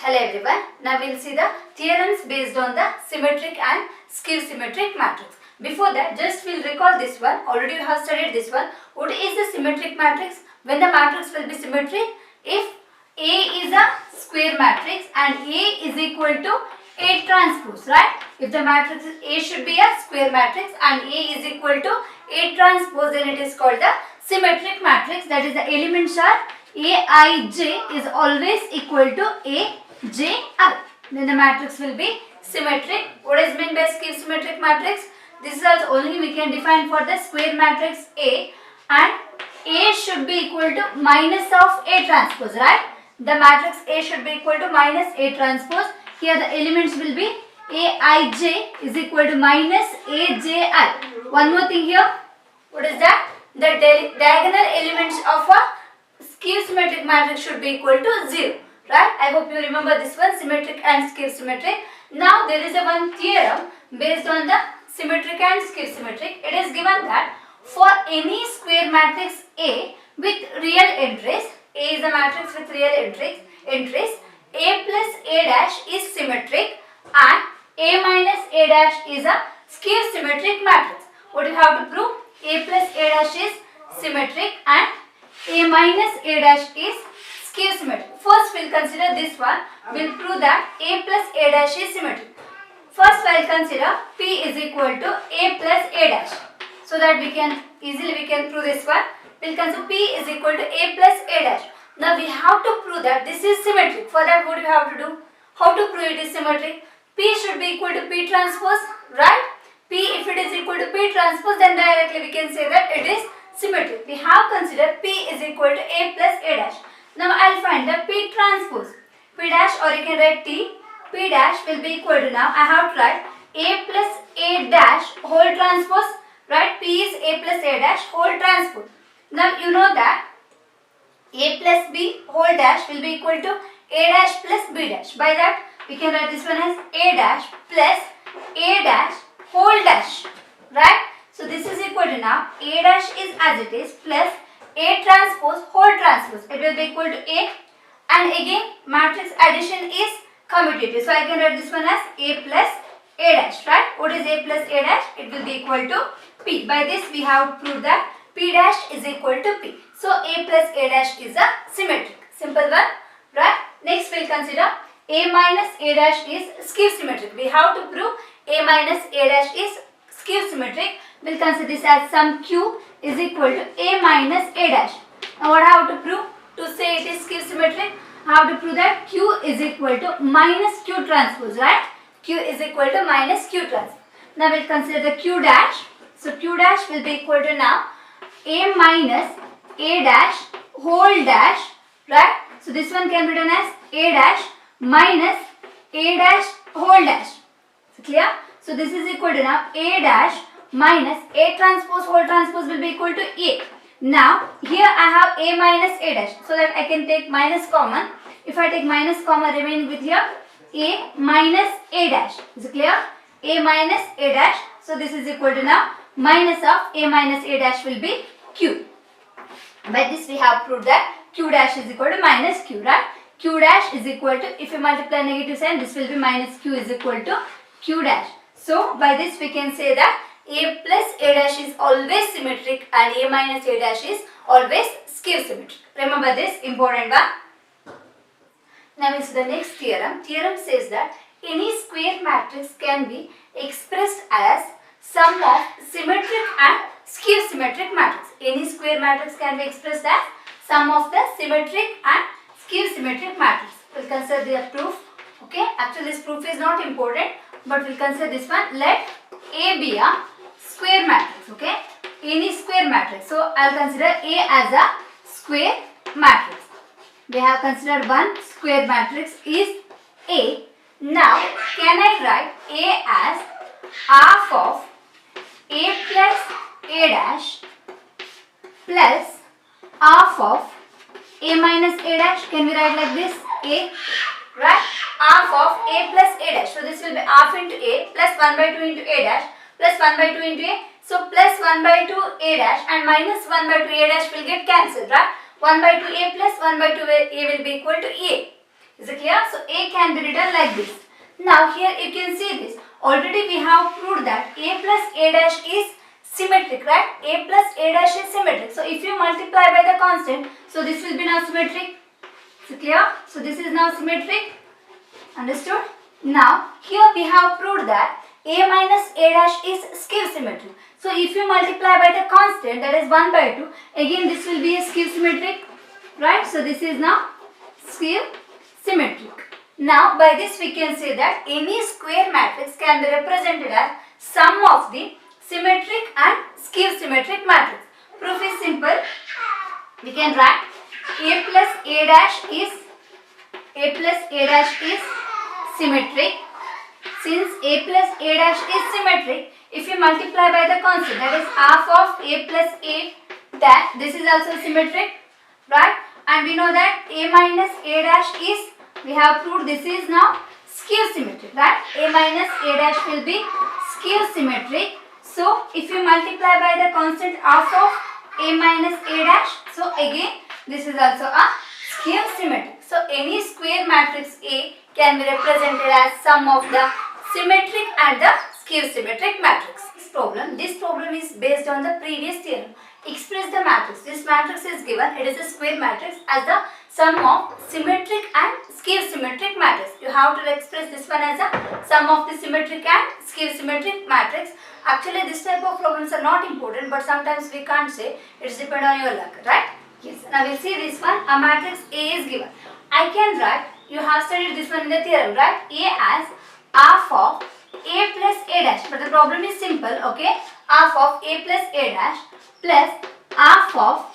Hello everyone. Now we will see the theorems based on the symmetric and skew symmetric matrix. Before that, just we'll recall this one. Already you have studied this one. What is the symmetric matrix? When the matrix will be symmetric, if A is a square matrix and A is equal to A transpose, right? If the matrix is A should be a square matrix and A is equal to A transpose, then it is called the symmetric matrix. That is, the elements are Aij is always equal to Aji. Then the matrix will be symmetric. What is meant by skew symmetric matrix? This is also only we can define for the square matrix A, and A should be equal to minus of A transpose, right? The matrix A should be equal to minus A transpose. Here the elements will be Aij is equal to minus Aji. One more thing here. What is that? The diagonal elements of a skew symmetric matrix should be equal to 0. Right? I hope you remember this one, symmetric and skew symmetric. Now there is a one theorem based on the symmetric and skew symmetric. It is given that for any square matrix A with real entries, A is a matrix with real entries, A plus A dash is symmetric and A minus A dash is a skew symmetric matrix. What do you have to prove? A plus A dash is symmetric and A minus A dash is skew symmetric. First we will consider this one. We will prove that A plus A dash is symmetric. First I will consider P is equal to A plus A dash. So that we can easily prove this one. We will consider P is equal to A plus A dash. Now we have to prove that this is symmetric. For that, what do you have to do? How to prove it is symmetric? P should be equal to P transpose, right? P, if it is equal to P transpose, then directly we can say that it is symmetric. We have considered P is equal to A plus A dash. Now I will find the P transpose. P dash, or you can write T. P dash will be equal to, now I have to write A plus A dash whole transpose, right? P is A plus A dash whole transpose. Now you know that A plus B whole dash will be equal to A dash plus B dash. By that we can write this one as A dash plus A dash whole dash, right? So this is equal to, now A dash is as it is plus A transpose whole transpose. It will be equal to A, and again matrix addition is commutative. So I can write this one as A plus A dash, right? What is A plus A dash? It will be equal to P. By this we have proved that P dash is equal to P. So A plus A dash is a symmetric. Simple one, right? Next we will consider A minus A dash is skew symmetric. We have to prove A minus A dash is skew symmetric. We will consider this as some Q is equal to A minus A dash. Now what I have to prove? To say it is skew symmetric, I have to prove that Q is equal to minus Q transpose, right? Q is equal to minus Q transpose. Now we will consider the Q dash. So Q dash will be equal to, now A minus A dash whole dash, right? So this one can be written as A dash minus A dash whole dash. So clear? So this is equal to, now A dash minus A transpose whole transpose will be equal to A. Now here I have A minus A dash, so that I can take minus common. If I take minus common, remaining with here A minus A dash. Is it clear? A minus A dash. So this is equal to, now minus of A minus A dash will be Q. By this we have proved that Q dash is equal to minus Q, right? Q dash is equal to, if you multiply negative sign, this will be minus Q is equal to Q dash. So by this we can say that A plus A dash is always symmetric and A minus A dash is always skew symmetric. Remember this important one. Now we see the next theorem. Theorem says that any square matrix can be expressed as sum of symmetric and skew symmetric matrix. Any square matrix can be expressed as sum of the symmetric and skew symmetric matrix. We will consider the proof. Okay, actually this proof is not important, but we will consider this one. Let A be a square matrix. Okay, any square matrix. So I will consider A as a square matrix. We have considered one square matrix is A. Now can I write A as half of A plus A dash plus half of A minus A dash? Can we write like this? A, right? Half of A plus A dash. So this will be half into A plus 1 by 2 into A dash plus 1 by 2 into A. So plus 1 by 2 A dash and minus 1 by 2 A dash will get cancelled, right? 1 by 2 A plus 1 by 2 A will be equal to A. Is it clear? So A can be written like this. Now here you can see this. Already we have proved that A plus A dash is symmetric, right? A plus A dash is symmetric. So if you multiply by the constant, so this will be now symmetric. Is it clear? So this is now symmetric. Understood? Now here we have proved that A minus A dash is skew symmetric. So if you multiply by the constant, that is 1 by 2, again this will be a skew symmetric, right? So this is now skew symmetric. Now by this we can say that any square matrix can be represented as sum of the symmetric and skew symmetric matrix. Proof is simple. We can write A plus A dash is symmetric. Since A plus A dash is symmetric, if you multiply by the constant, that is half of A plus A dash, this is also symmetric, right? And we know that A minus A dash is, we have proved this is now skew symmetric, right? A minus A dash will be skew symmetric. So if you multiply by the constant half of A minus A dash, so again this is also a skew symmetric. So any square matrix A can be represented as sum of the symmetric and the skew symmetric matrix. This problem is based on the previous theorem. Express the matrix. This matrix is given, it is a square matrix, as the sum of symmetric and skew symmetric matrix. You have to express this one as a sum of the symmetric and skew symmetric matrix. Actually this type of problems are not important, but sometimes we can't say, it's depend on your luck, right? Yes. Now we'll see this one. A matrix A is given. I can write, you have studied this one in the theorem, right? A as half of A plus A dash, but the problem is simple, okay? Half of A plus A dash plus half of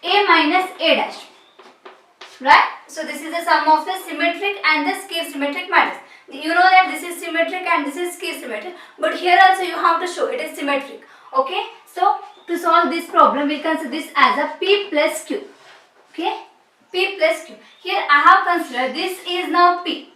A minus A dash, right? So this is the sum of the symmetric and the skew symmetric matrix. You know that this is symmetric and this is skew symmetric, but here also you have to show it is symmetric, okay? So to solve this problem, we consider this as a P plus Q, okay? P plus Q. Here I have considered this is now P,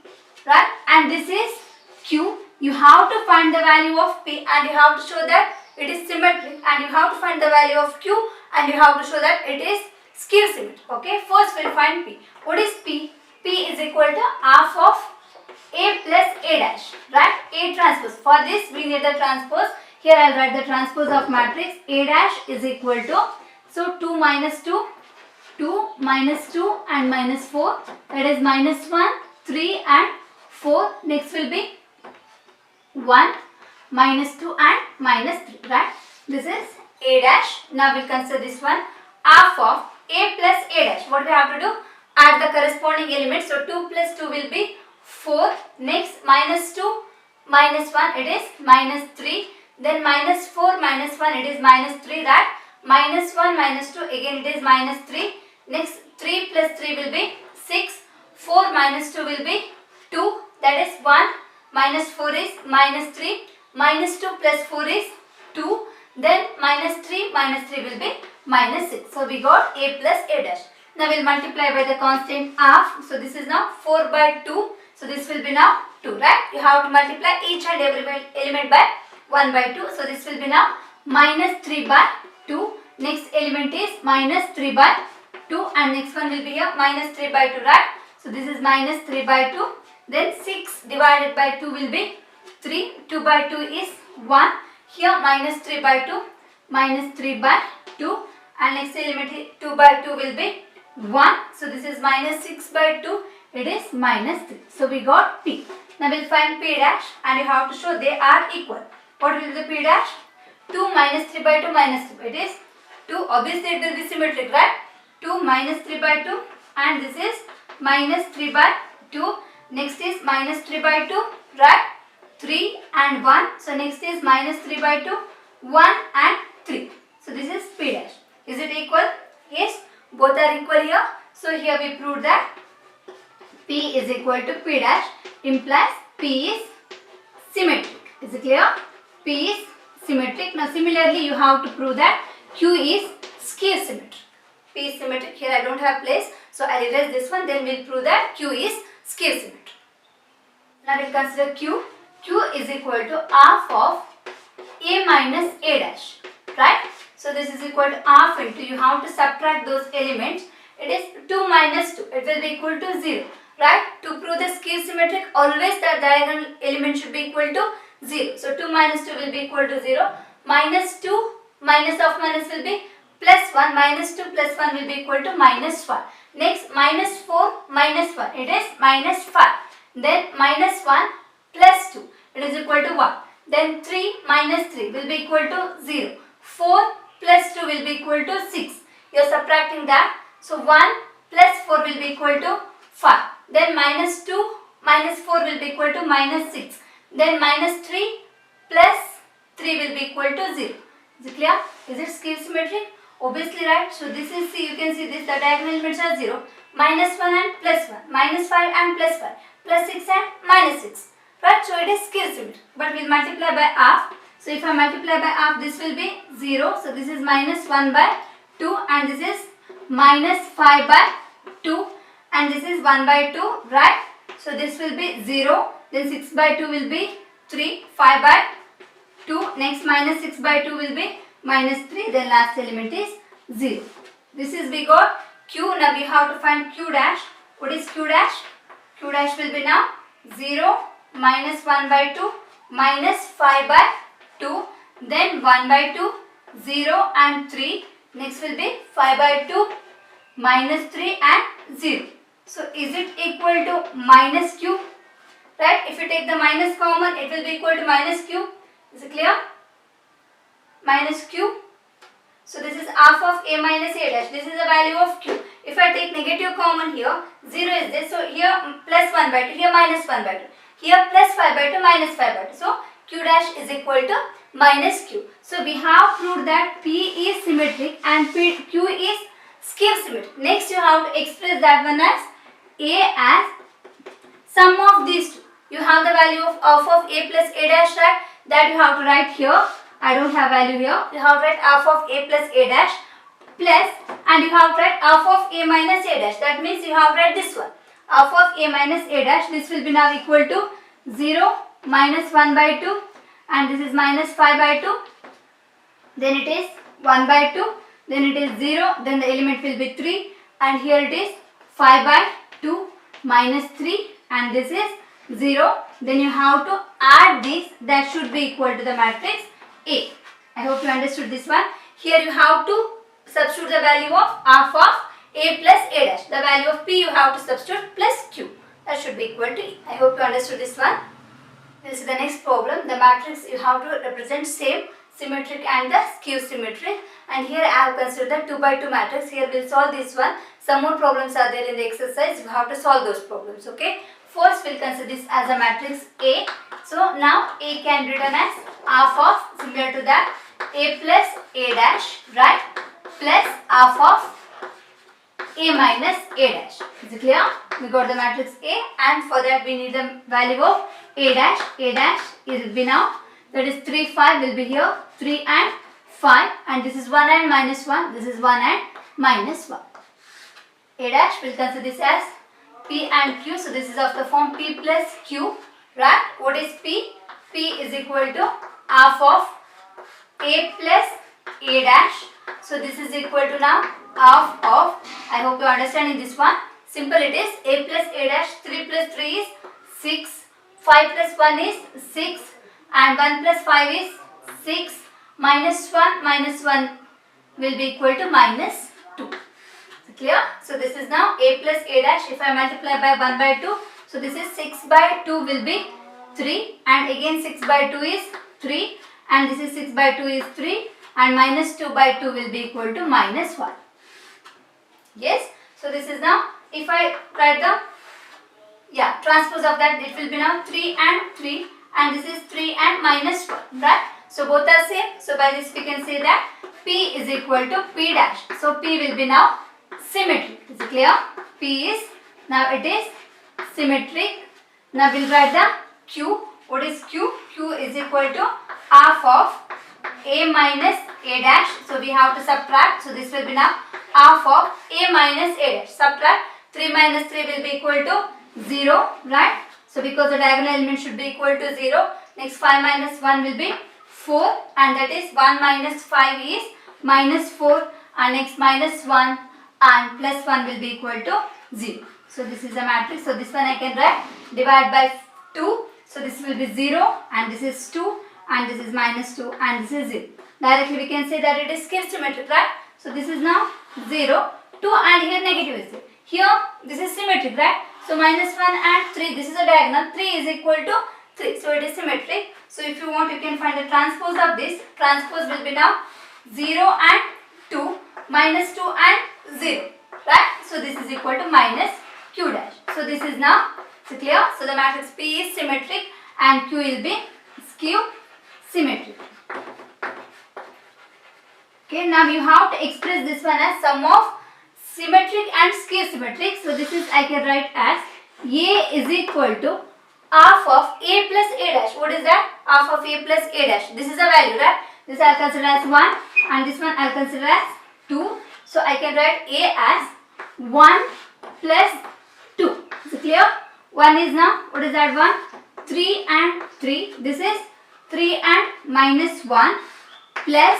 right? And this is Q. You have to find the value of P and you have to show that it is symmetric, and you have to find the value of Q and you have to show that it is skew symmetric, okay? First we'll find P. What is P? P is equal to half of A plus A dash, right? A transpose. For this we need the transpose. Here I'll write the transpose of matrix. A dash is equal to, so 2 minus 2, 2 minus 2 and minus 4, that is minus 1, 3 and 4. Next will be 1, minus 2 and minus 3, right? This is A dash. Now we'll consider this one half of A plus A dash. What we have to do? Add the corresponding elements. So 2 plus 2 will be 4. Next minus 2 minus 1, it is minus 3. Then minus 4 minus 1, it is minus 3, right? Minus 1 minus 2, again it is minus 3. Next 3 plus 3 will be 6. 4 minus 2 will be 2, that is 1. Minus 4 is minus 3. Minus 2 plus 4 is 2. Then minus 3 will be minus 6. So we got A plus A dash. Now we'll multiply by the constant half. So this is now 4 by 2. So this will be now 2, right? You have to multiply each and every element by 1 by 2. So this will be now minus 3 by 2. Next element is minus 3 by 2. And next one will be here minus 3 by 2, right? So this is minus 3 by 2. Then 6 divided by 2 will be 3. 2 by 2 is 1. Here minus 3 by 2. Minus 3 by 2. And next element is 2 by 2 will be 1. So this is minus 6 by 2. It is minus 3. So we got P. Now we'll find P dash and you have to show they are equal. What will be the P dash? 2 minus 3 by 2 minus 2. It is 2. Obviously it will be symmetric, right? 2 minus 3 by 2 and this is minus 3 by 2. Next is minus 3 by 2, right? 3 and 1. So next is minus 3 by 2, 1 and 3. So this is P dash. Is it equal? Yes, both are equal here. So here we proved that P is equal to P dash, implies P is symmetric. Is it clear? P is symmetric. Now similarly you have to prove that Q is skew symmetric. P is symmetric. Here I don't have place. So I'll erase this one. Then we'll prove that Q is skew symmetric. Now we'll consider Q. Q is equal to half of A minus A dash, right? So this is equal to half into, you have to subtract those elements. It is 2 minus 2. It will be equal to 0. right? To prove the skew symmetric, always the diagonal element should be equal to 0. So 2 minus 2 will be equal to 0. Minus 2 minus of minus will be plus 1. Minus 2 plus 1 will be equal to minus 1. Next, minus 4 minus 1. It is minus 5. Then minus 1 plus 2. It is equal to 1. Then 3 minus 3 will be equal to 0. 4 plus 2 will be equal to 6. You are subtracting that. So 1 plus 4 will be equal to 5. Then minus 2 minus 4 will be equal to minus 6. Then minus 3 plus 3 will be equal to 0. Is it clear? Is it skew symmetric? Obviously, right? So this is, see, you can see this, the diagonal elements are 0. Minus 1 and plus 1. Minus 5 and plus 5. Plus 6 and minus 6. Right? So it is skew symmetric. But we'll multiply by half. So if I multiply by half, this will be 0. So this is minus 1 by 2 and this is minus 5 by 2 and this is 1 by 2, right? So this will be 0. Then 6 by 2 will be 3. 5 by 2. Next minus 6 by 2 will be minus 3. Then last element is 0. This is we got Q. Now we have to find Q dash. What is Q dash? Q dash will be now 0 minus 1 by 2 minus 5 by 2. Then 1 by 2, 0 and 3. Next will be 5 by 2 minus 3 and 0. So is it equal to minus Q? Right? If you take the minus common, it will be equal to minus Q. Is it clear? Minus Q. So this is half of A minus A dash. This is the value of Q. If I take negative common here, 0 is this. So here plus 1 by 2, here minus 1 by 2. Here plus 5 by 2, minus 5 by 2. So Q dash is equal to minus Q. So we have proved that P is symmetric and Q is skew symmetric. Next you have to express that one as A as sum of these two. You have the value of half of A plus A dash, right? That you have to write here. I don't have value here. You have to write half of A plus A dash plus, and you have to write half of A minus A dash. That means you have to write this one. Half of A minus A dash. This will be now equal to 0 minus 1 by 2 and this is minus 5 by 2. Then it is 1 by 2. Then it is 0. Then the element will be 3 and here it is 5 by 2 minus 3 and this is 0. Then you have to add this. That should be equal to the matrix A. I hope you understood this one. Here you have to substitute the value of half of A plus A dash. The value of P you have to substitute plus Q. That should be equal to E. I hope you understood this one. This is the next problem. The matrix you have to represent same, symmetric and the skew symmetric. And here I have considered the 2 by 2 matrix. Here we will solve this one. Some more problems are there in the exercise. You have to solve those problems. Okay. First we will consider this as a matrix A. So now A can be written as half of, similar to that, A plus A dash, right, plus half of A minus A dash. Is it clear? We got the matrix A and for that we need the value of A dash. A dash will be now, that is 3, 5 will be here, 3 and 5 and this is 1 and minus 1, this is 1 and minus 1. A dash will consider this as P and Q. So this is of the form P plus Q, right? What is P? P is equal to half of A plus A dash. So this is equal to now half of, I hope you are understanding this one. Simple it is, A plus A dash, 3 plus 3 is 6, 5 plus 1 is 6 and 1 plus 5 is 6, minus 1 will be equal to minus 2. Clear? So this is now A plus A dash. If I multiply by 1 by 2, so this is 6 by 2 will be 3 and again 6 by 2 is 3 and this is 6 by 2 is 3 and minus 2 by 2 will be equal to minus 1. Yes? So this is now, if I write the transpose of that, it will be now 3 and 3 and this is 3 and minus 1, right? So both are same. So by this we can say that P is equal to P dash. So P will be now symmetric. Is it clear? P is, now it is symmetric. Now we will write the Q. What is Q? Q is equal to half of A minus A dash. So we have to subtract. So this will be now half of A minus A dash. Subtract. 3 minus 3 will be equal to 0, right? So because the diagonal element should be equal to 0. Next 5 minus 1 will be 4 and that is 1 minus 5 is minus 4 and next minus 1 and plus 1 will be equal to 0. So this is a matrix. So this one I can write divide by 2. So this will be 0 and this is 2 and this is minus 2 and this is 0. Directly we can say that it is skew symmetric, right? So this is now 0, 2 and here negative is 0. Here this is symmetric, right? So minus 1 and 3, this is a diagonal, 3 is equal to 3. So it is symmetric. So if you want, you can find the transpose of this. Transpose will be now 0 and 2, minus 2 and 0, right? So this is equal to minus q dash. So this is now clear. So the matrix P is symmetric and Q will be skew symmetric. Okay, now you have to express this one as sum of symmetric and skew symmetric. So this is I can write as A is equal to half of A plus A dash. What is that? Half of A plus A dash. This is a value, right? This I'll consider as 1 and this one I'll consider as 2. So I can write A as 1 plus 2. Is it clear? 1 is now, what is that 1? 3 and 3. This is 3 and minus 1 plus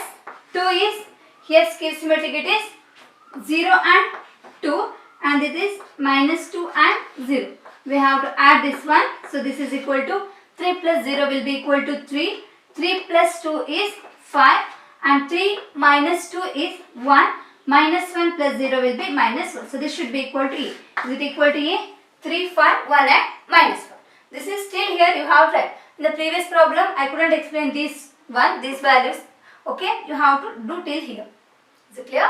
2 is, here skew symmetric it is 0 and 2 and it is minus 2 and 0. We have to add this one. So this is equal to 3 plus 0 will be equal to 3. 3 plus 2 is 5 and 3 minus 2 is 1. Minus 1 plus 0 will be minus 1. So this should be equal to E. Is it equal to E? 3, 5, 1 and minus 1. This is still here you have tried. In the previous problem I couldn't explain these values. Okay, you have to do till here. Is it clear?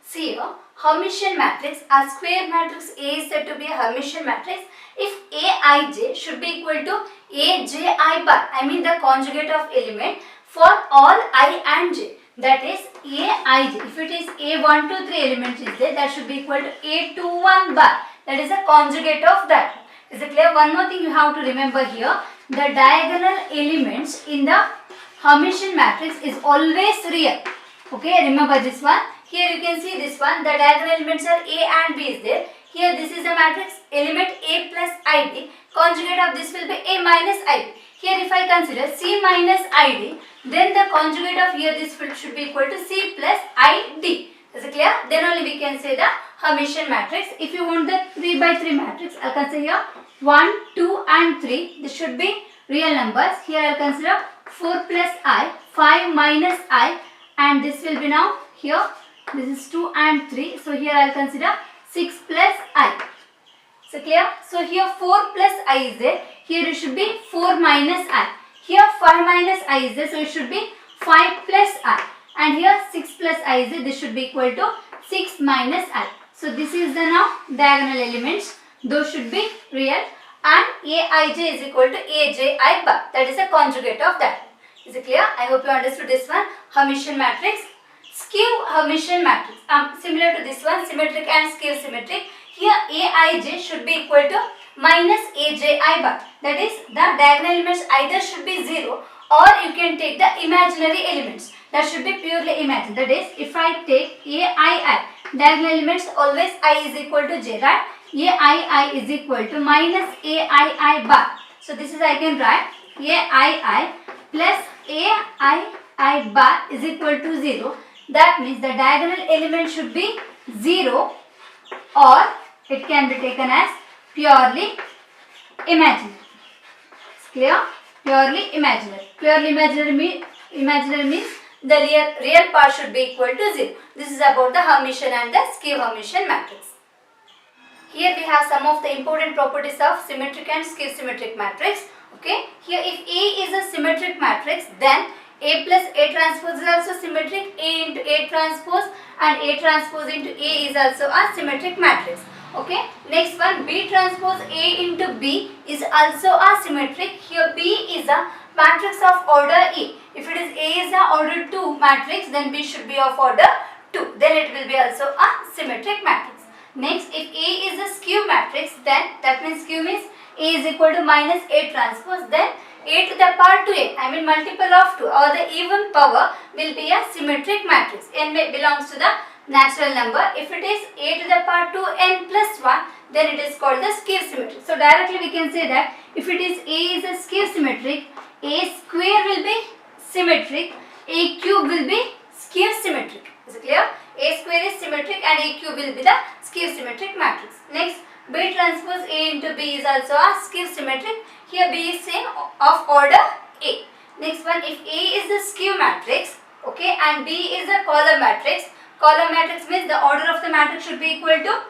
See here, Hermitian matrix, a square matrix A is said to be a Hermitian matrix if Aij should be equal to Aj bar. I mean the conjugate of element for all I and j. That is Aij. If it is A1, 2, 3 elements is there, that should be equal to A21 bar. That is a conjugate of that. Is it clear? One more thing you have to remember here. The diagonal elements in the Hermitian matrix is always real. Okay, remember this one. Here you can see this one. The diagonal elements are A and B is there. Here this is a matrix element A plus ID. Conjugate of this will be A minus ID. Here if I consider C minus ID, then the conjugate of here this should be equal to C plus ID. Is it clear? Then only we can say the Hermitian matrix. If you want the 3 by 3 matrix, I will consider here 1, 2 and 3. This should be real numbers. Here I will consider 4 plus I, 5 minus I and this will be now here. This is 2 and 3. So here I will consider 6 plus I. So clear? So here 4 plus I is there. Here it should be 4 minus I. Here 5 minus I is there. So it should be 5 plus I. And here 6 plus I is there. This should be equal to 6 minus I. So this is the now diagonal elements. Those should be real. And Aij is equal to Aj bar. That is a conjugate of that. Is it clear? I hope you understood this one. Hermitian matrix. Skew Hermitian matrix. Similar to this one, symmetric and skew symmetric. Here Aij should be equal to minus Aj bar. That is the diagonal elements either should be 0 or you can take the imaginary elements. That should be purely imaginary. That is, if I take Aii, diagonal elements always I is equal to j, right? Aii is equal to minus Aii bar. So this is I can write Aii plus Aii bar is equal to 0. That means the diagonal element should be 0 or it can be taken as purely imaginary. It's clear? Purely imaginary. Purely imaginary means the real part should be equal to 0. This is about the Hermitian and the skew Hermitian matrix. Here we have some of the important properties of symmetric and skew symmetric matrix. Okay. Here if A is a symmetric matrix, then A plus A transpose is also symmetric. A into A transpose and A transpose into A is also a symmetric matrix. Okay. Next one, B transpose A into B is also a symmetric. Here B is a matrix of order E. If it is A is a order 2 matrix, then B should be of order 2. Then it will be also a symmetric matrix. Next, if A is a skew matrix, then that means skew means A is equal to minus A transpose, then A to the power 2A, I mean multiple of 2 or the even power will be a symmetric matrix. N belongs to the natural number. If it is A to the power 2n plus 1, then it is called the skew symmetric. So directly we can say that if it is A is a skew symmetric, A square will be symmetric, A cube will be skew symmetric. Is it clear? A square is symmetric and A cube will be the skew symmetric matrix. Next, B transpose A into B is also a skew symmetric. Here B is same of order A. Next one, if A is the skew matrix, okay, and B is a column matrix. Column matrix means the order of the matrix should be equal to,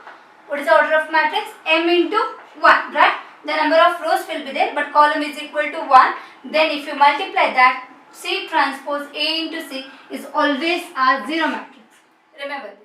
what is the order of matrix? M into 1, right? The number of rows will be there, but column is equal to 1. Then if you multiply that, C transpose A into C is always a 0 matrix. Remember.